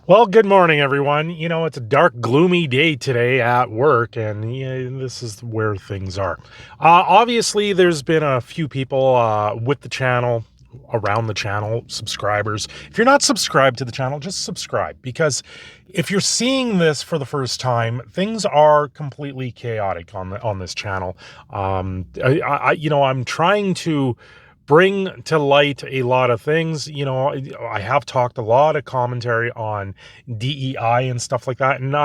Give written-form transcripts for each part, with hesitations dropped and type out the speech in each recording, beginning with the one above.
Well, good morning, everyone. It's a dark, gloomy day today at work, and this is where things are. Obviously, there's been a few people with the channel, around the channel, subscribers. If you're not subscribed to the channel, just subscribe because if you're seeing this for the first time, things are completely chaotic on this channel. I'm trying to bring to light a lot of things. I have talked a lot of commentary on DEI and stuff like that, and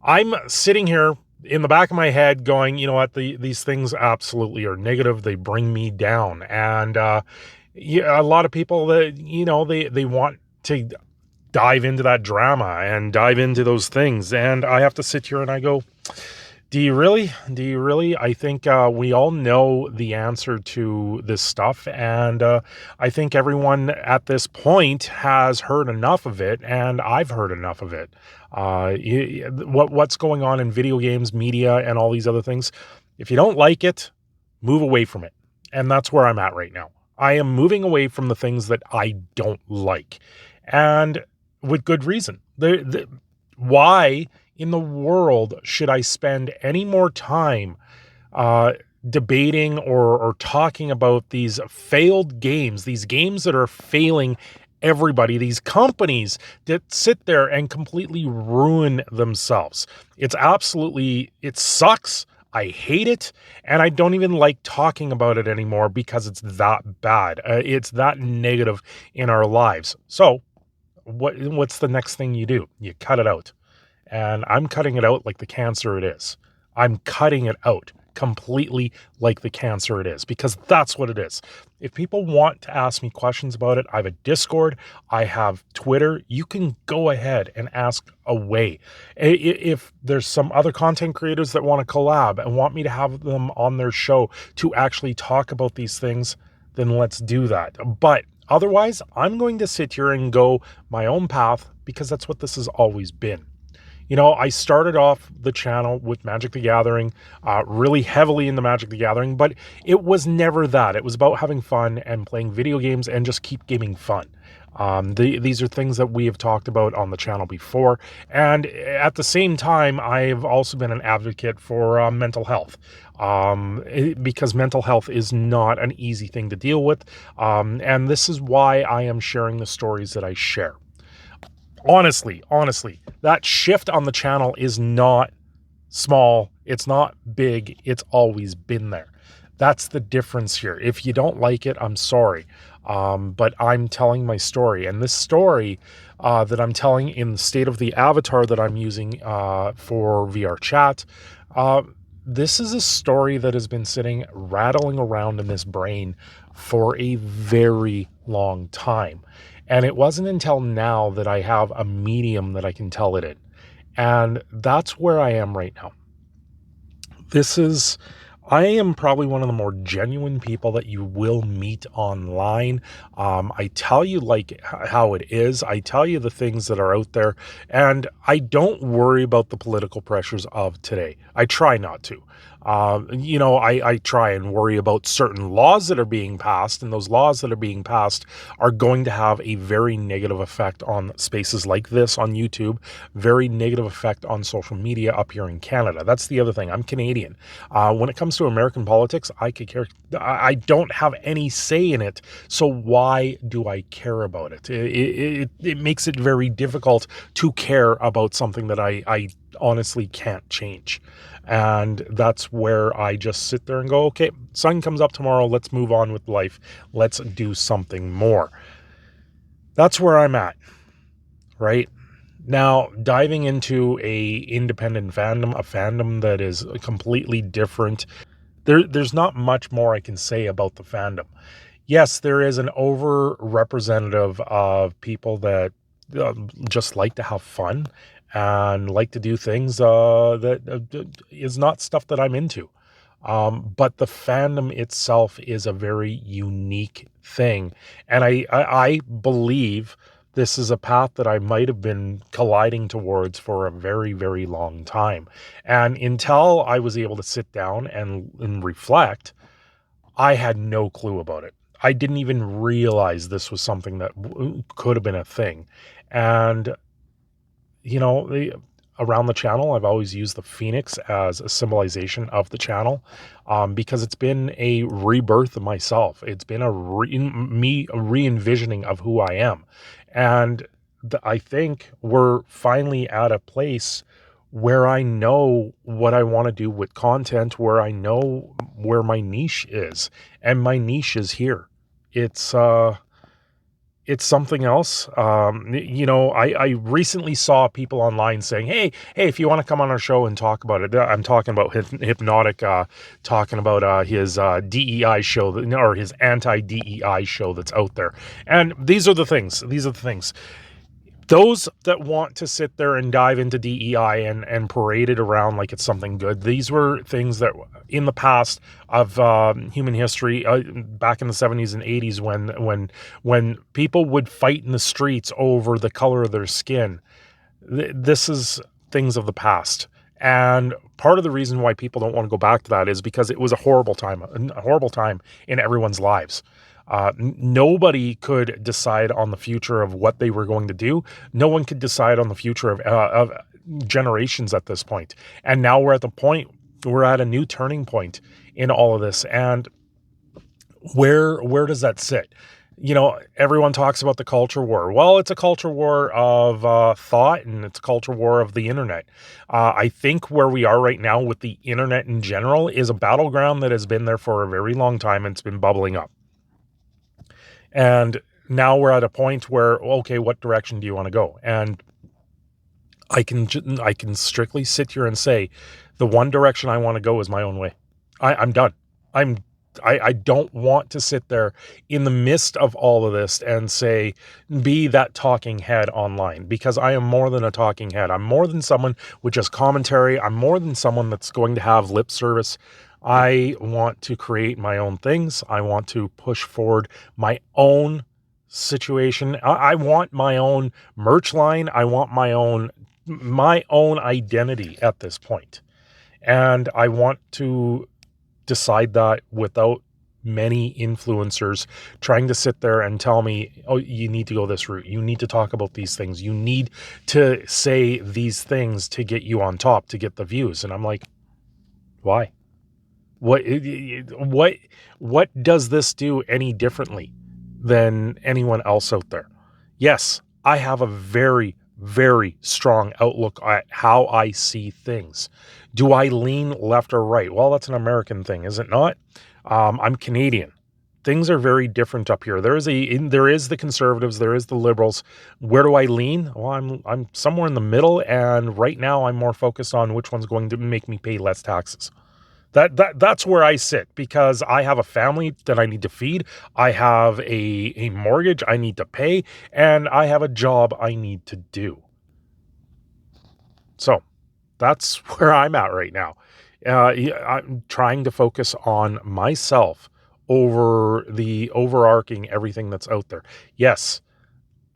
I'm sitting here in the back of my head going, you know what, these things absolutely are negative. They bring me down, and yeah, a lot of people that they want to dive into that drama and dive into those things, and I have to sit here and I go, do you really? Do you really? I think we all know the answer to this stuff, and I think everyone at this point has heard enough of it, and I've heard enough of it. What's going on in video games, media, and all these other things? If you don't like it, move away from it, and that's where I'm at right now. I am moving away from the things that I don't like, and with good reason. Why in the world should I spend any more time uh, debating or talking about these failed games, these games that are failing everybody, these companies that sit there and completely ruin themselves? It sucks. I hate it, and I don't even like talking about it anymore because it's that bad. It's that negative in our lives. So, what's the next thing you do? You cut it out. And I'm cutting it out like the cancer it is. I'm cutting it out completely like the cancer it is, because that's what it is. If people want to ask me questions about it, I have a Discord, I have Twitter. You can go ahead and ask away. If there's some other content creators that want to collab and want me to have them on their show to actually talk about these things, then let's do that. But otherwise, I'm going to sit here and go my own path because that's what this has always been. I started off the channel with Magic the Gathering, really heavily into Magic the Gathering, but it was never that. It was about having fun and playing video games and just keep gaming fun. These are things that we have talked about on the channel before. And at the same time, I've also been an advocate for mental health, because mental health is not an easy thing to deal with. And this is why I am sharing the stories that I share. Honestly, that shift on the channel is not small. It's not big. It's always been there. That's the difference here. If you don't like it, I'm sorry. But I'm telling my story. And this story that I'm telling in the state of the avatar that I'm using for VR chat, this is a story that has been sitting rattling around in this brain for a very long time. And it wasn't until now that I have a medium that I can tell it in. And that's where I am right now. I am probably one of the more genuine people that you will meet online. I tell you like how it is. I tell you the things that are out there, and I don't worry about the political pressures of today. I try not to. I try and worry about certain laws that are being passed, and those laws that are being passed are going to have a very negative effect on spaces like this on YouTube, very negative effect on social media up here in Canada. That's the other thing. I'm Canadian. When it comes to American politics, I could care. I don't have any say in it. So why do I care about it? It makes it very difficult to care about something that I honestly can't change. And that's where I just sit there and go, okay, sun comes up tomorrow. Let's move on with life. Let's do something more. That's where I'm at, right? Now, diving into a independent fandom, a fandom that is completely different, there's not much more I can say about the fandom. Yes, there is an over representative of people that just like to have fun and like to do things that is not stuff that I'm into. But the fandom itself is a very unique thing. And I believe this is a path that I might have been colliding towards for a very, very long time. And until I was able to sit down and reflect, I had no clue about it. I didn't even realize this was something that could have been a thing. And around the channel, I've always used the phoenix as a symbolization of the channel, because it's been a rebirth of myself. It's been a re-envisioning of who I am. And I think we're finally at a place where I know what I want to do with content, where I know where my niche is, and my niche is here. It's something else. I recently saw people online saying, hey, if you want to come on our show and talk about it. I'm talking about Hypnotic, talking about his DEI show, or his anti-DEI show that's out there. And these are the things. Those that want to sit there and dive into DEI and parade it around like it's something good, these were things that in the past of human history, back in the 70s and 80s, when people would fight in the streets over the color of their skin. This is things of the past. And part of the reason why people don't want to go back to that is because it was a horrible time in everyone's lives. Nobody could decide on the future of what they were going to do. No one could decide on the future of generations at this point. And now we're at a new turning point in all of this. And where does that sit? Everyone talks about the culture war. Well, it's a culture war of thought, and it's a culture war of the internet. I think where we are right now with the internet in general is a battleground that has been there for a very long time, and it's been bubbling up. And now we're at a point where, okay, what direction do you want to go? And I can strictly sit here and say, the one direction I want to go is my own way. I'm done. I don't want to sit there in the midst of all of this and be that talking head online, because I am more than a talking head. I'm more than someone with just commentary. I'm more than someone that's going to have lip service. I want to create my own things. I want to push forward my own situation. I want my own merch line. I want my own identity at this point. And I want to decide that without many influencers trying to sit there and tell me, oh, you need to go this route. You need to talk about these things. You need to say these things to get you on top, to get the views. And I'm like, why? What does this do any differently than anyone else out there? Yes, I have a very, very strong outlook at how I see things. Do I lean left or right? Well, that's an American thing, is it not? I'm Canadian. Things are very different up here. There is the conservatives, there is the liberals. Where do I lean? Well, I'm somewhere in the middle, and right now I'm more focused on which one's going to make me pay less taxes. That's where I sit, because I have a family that I need to feed. I have a mortgage I need to pay, and I have a job I need to do. So that's where I'm at right now. I'm trying to focus on myself over the overarching everything that's out there. Yes,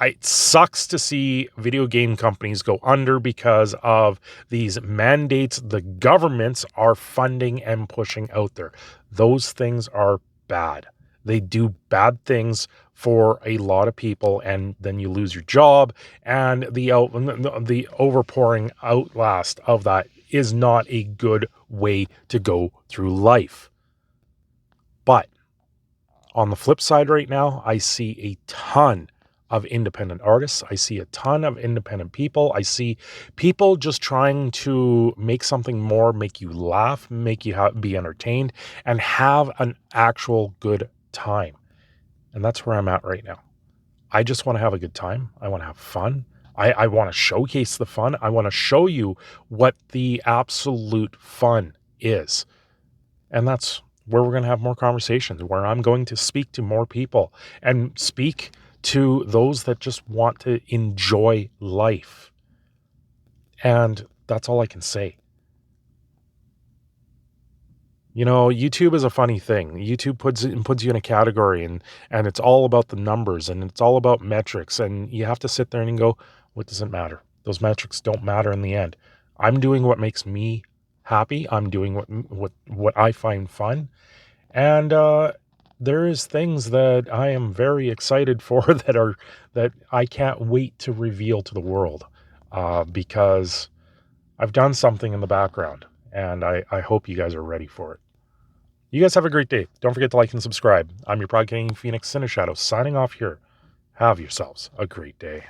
it sucks to see video game companies go under because of these mandates the governments are funding and pushing out there. Those things are bad. They do bad things for a lot of people, and then you lose your job, and the overpouring outlast of that is not a good way to go through life. But on the flip side right now, I see a ton of independent artists. I see a ton of independent people. I see people just trying to make something more, make you laugh, make you be entertained, and have an actual good time. And that's where I'm at right now. I just want to have a good time. I want to have fun. I want to showcase the fun. I want to show you what the absolute fun is. And that's where we're going to have more conversations, where I'm going to speak to more people and speak to those that just want to enjoy life. And that's all I can say. YouTube is a funny thing. YouTube puts you in a category, and it's all about the numbers, and it's all about metrics, and you have to sit there and go, what does it matter? Those metrics don't matter in the end. I'm doing what makes me happy. I'm doing what I find fun. And there is things that I am very excited for that I can't wait to reveal to the world. because I've done something in the background, and I hope you guys are ready for it. You guys have a great day. Don't forget to like and subscribe. I'm your Prod King Phoenix Cineshadow signing off here. Have yourselves a great day.